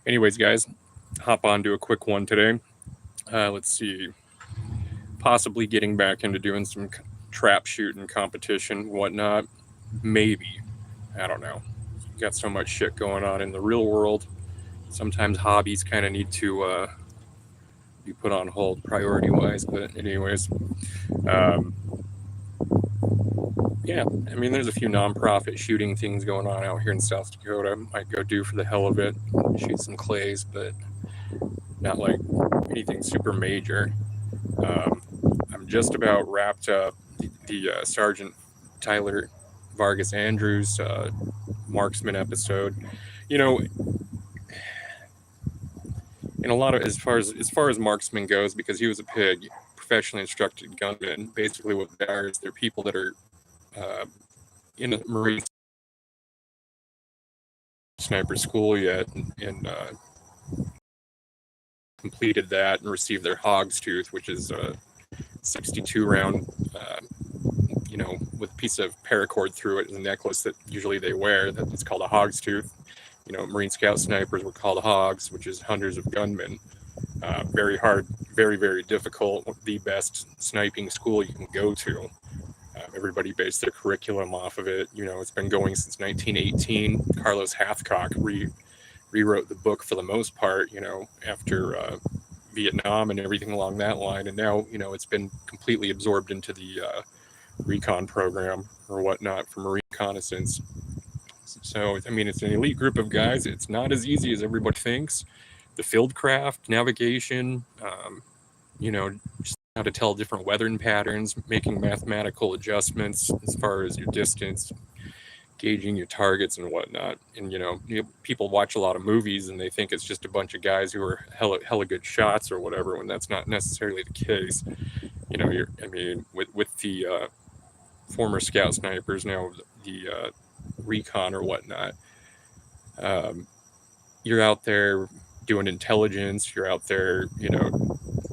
Anyways, guys, hop on to a quick one today. Let's see, possibly getting back into doing some trap shooting competition, whatnot. Maybe. I don't know. Got so much shit going on in the real world. Sometimes hobbies kind of need to be put on hold priority wise. But, anyways, um, yeah, I mean, there's a few nonprofit shooting things going on out here in South Dakota. Might go do for the hell of it, shoot some clays, but not like anything super major. Um, I'm just about wrapped up the Sergeant Tyler Vargas Andrews marksman episode. You know, in a lot of as far as marksman goes, because he was a pig, professionally instructed gunmen. Basically, what they are is they're people that are uh, in a Marine sniper school yet, and completed that and received their hog's tooth, which is a 62 round, with a piece of paracord through it, and a necklace that usually they wear. That's called a hog's tooth. Marine Scout snipers were called hogs, which is hunters of gunmen. Very hard, very, very difficult. The best sniping school you can go to. Everybody based their curriculum off of it. It's been going since 1918. Carlos Hathcock rewrote the book for the most part, after Vietnam and everything along that line. And now, it's been completely absorbed into the recon program or whatnot for Marine reconnaissance. So, I mean, it's an elite group of guys. It's not as easy as everybody thinks. The field craft, navigation, just how to tell different weathering patterns, making mathematical adjustments as far as your distance, gauging your targets and whatnot. And people watch a lot of movies and they think it's just a bunch of guys who are hella good shots or whatever, when that's not necessarily the case. With the former scout snipers, now the recon or whatnot, um, you're out there doing intelligence. You're out there,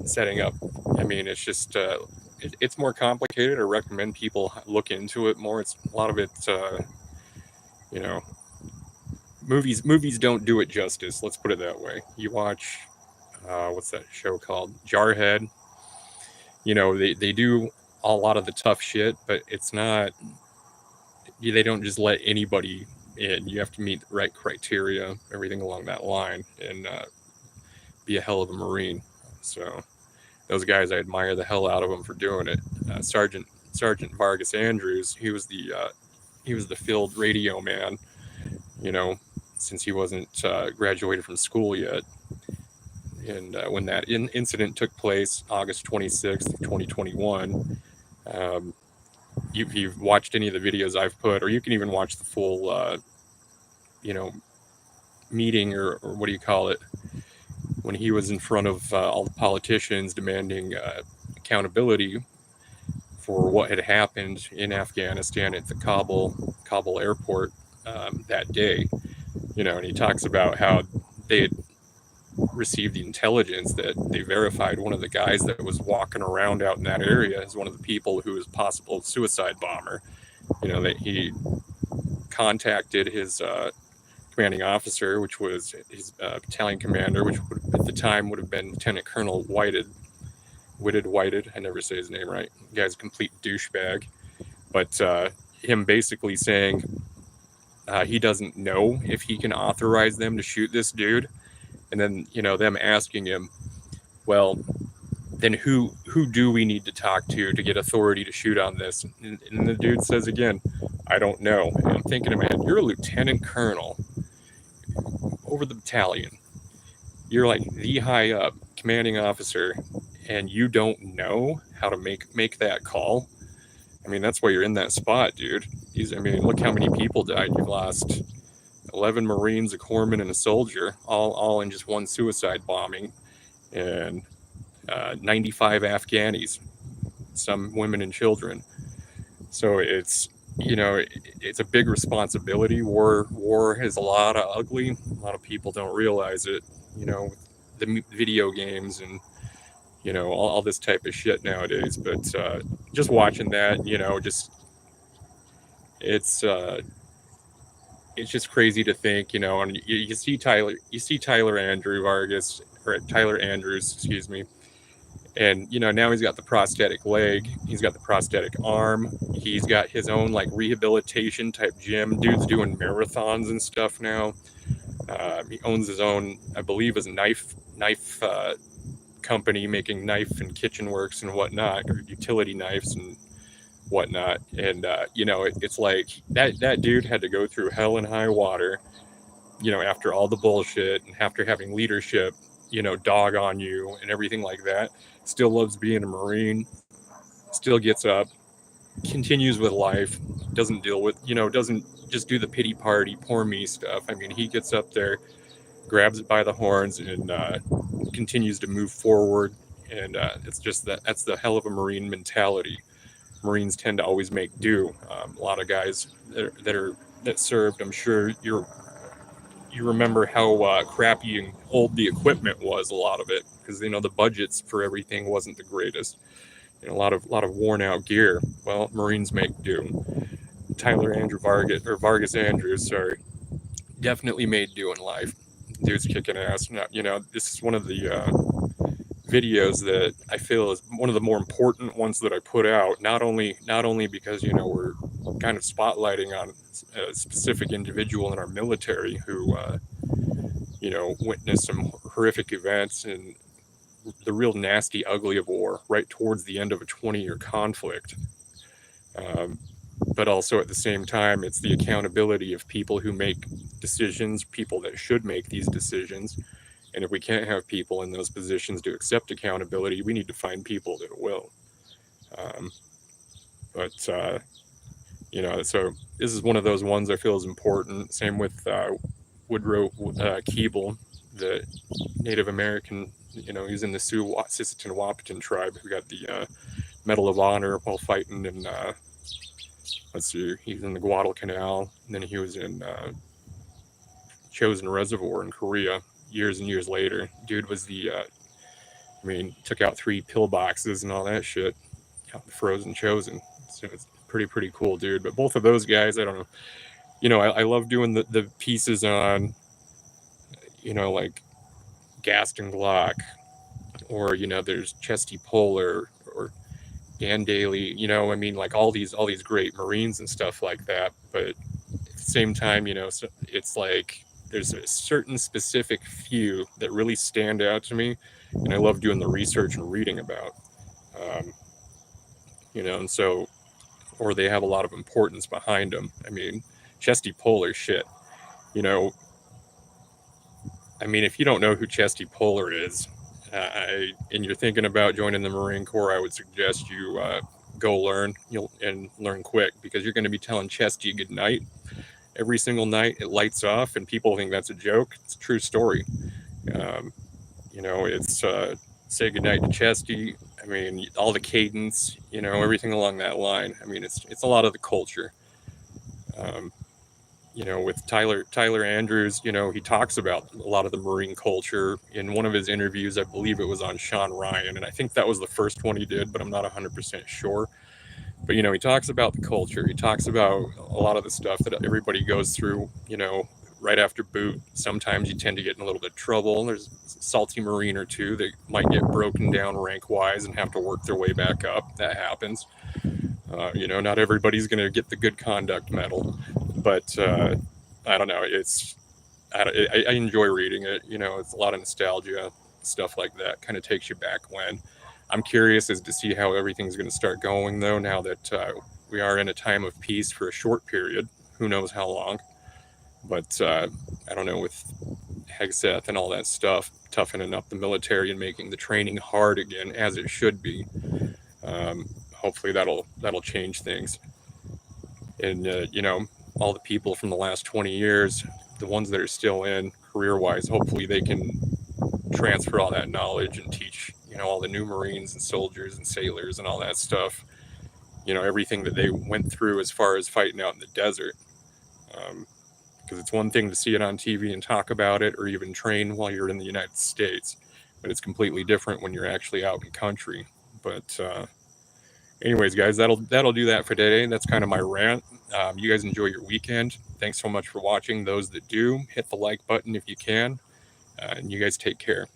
setting up. I mean, it's just it's more complicated. I recommend people look into it more. It's a lot of it. You know, movies don't do it justice. Let's put it that way. You watch what's that show called? Jarhead. They do a lot of the tough shit, but it's not. They don't just let anybody in. You have to meet the right criteria, everything along that line, and be a hell of a Marine. So those guys, I admire the hell out of them for doing it. Sergeant Vargas Andrews, he was the field radio man, you know, since he wasn't graduated from school yet. And when that incident took place, August 26th, 2021, um, if you've watched any of the videos I've put, or you can even watch the full, you know, meeting, or what do you call it, when he was in front of all the politicians demanding accountability for what had happened in Afghanistan at the Kabul airport that day. And he talks about how they had received the intelligence that they verified one of the guys that was walking around out in that area as one of the people who was possible suicide bomber. That he contacted his commanding officer, which was his battalion commander, which at the time would have been Lieutenant Colonel Whited. I never say his name right. The guy's a complete douchebag. But him basically saying he doesn't know if he can authorize them to shoot this dude. And then, them asking him, well, then who do we need to talk to get authority to shoot on this? And the dude says again, I don't know. And I'm thinking in my head, you're a lieutenant colonel over the battalion. You're like the high up commanding officer, and you don't know how to make that call. I mean, that's why you're in that spot, dude. Look how many people died. You've lost 11 Marines, a corpsman, and a soldier, all in just one suicide bombing, and 95 Afghanis, some women and children. So it's a big responsibility. War has a lot of ugly. A lot of people don't realize it. The video games and all this type of shit nowadays. But just watching that, just it's it's just crazy to think, and you see Tyler Andrews, excuse me, and now he's got the prosthetic leg, he's got the prosthetic arm, he's got his own like rehabilitation type gym. Dude's doing marathons and stuff now. He owns his own, I believe, his knife company making knife and kitchen works and whatnot, or utility knives and whatnot. And it's like that dude had to go through hell and high water, after all the bullshit and after having leadership, dog on you and everything like that. Still loves being a Marine. Still gets up, continues with life, doesn't deal with, doesn't just do the pity party, poor me stuff. I mean, he gets up there, grabs it by the horns, and continues to move forward. And it's just that's the hell of a Marine mentality. Marines tend to always make do. A lot of guys that served, I'm sure you remember how crappy and old the equipment was. A lot of it, because the budgets for everything wasn't the greatest. A lot of worn out gear. Well, Marines make do. Vargas Andrews, sorry, definitely made do in life. Dude's kicking ass. Now, this is one of the videos that I feel is one of the more important ones that I put out. Not only because we're kind of spotlighting on a specific individual in our military who witnessed some horrific events and the real nasty ugly of war right towards the end of a 20-year conflict. But also at the same time, it's the accountability of people who make decisions, people that should make these decisions. And if we can't have people in those positions to accept accountability, we need to find people that will. So this is one of those ones I feel is important. Same with Woodrow Keeble, the Native American, he's in the Sisseton Wahpeton tribe who got the Medal of Honor while fighting in, he was in the Guadalcanal, and then he was in Chosin Reservoir in Korea years and years later. Dude was took out 3 pillboxes and all that shit out in the frozen Chosin. So it's pretty cool, dude. But both of those guys, I don't know. I love doing the pieces on, like Gaston Glock, or there's Chesty Puller or Dan Daly. Like all these great Marines and stuff like that. But at the same time, so it's like there's a certain specific few that really stand out to me, and I love doing the research and reading about. And so, or they have a lot of importance behind them. Chesty Puller, shit. If you don't know who Chesty Puller is, and you're thinking about joining the Marine Corps, I would suggest you go learn. And learn quick, because you're going to be telling Chesty good night every single night. It lights off, and people think that's a joke. It's a true story. It's say goodnight to Chesty. All the cadence, everything along that line. It's a lot of the culture. With Tyler Andrews, he talks about a lot of the Marine culture in one of his interviews. I believe it was on Sean Ryan, and I think that was the first one he did, but I'm not 100% sure. But he talks about the culture. He talks about a lot of the stuff that everybody goes through. Right after boot, sometimes you tend to get in a little bit of trouble. There's a salty Marine or two that might get broken down rank wise and have to work their way back up. That happens. Not everybody's going to get the good conduct medal, but I don't know. I enjoy reading it. It's a lot of nostalgia, stuff like that. Kind of takes you back when. I'm curious as to see how everything's going to start going, though, now that we are in a time of peace for a short period. Who knows how long? But I don't know, with Hegseth and all that stuff, toughening up the military and making the training hard again, as it should be. Hopefully that'll change things. And all the people from the last 20 years, the ones that are still in career-wise, hopefully they can transfer all that knowledge and teach all the new Marines and soldiers and sailors and all that stuff, everything that they went through as far as fighting out in the desert. Because it's one thing to see it on TV and talk about it, or even train while you're in the United States, but it's completely different when you're actually out in country. But Anyways, guys, that'll do that for today. That's kind of my rant. You guys enjoy your weekend. Thanks so much for watching. Those that do, hit the like button if you can. And you guys take care.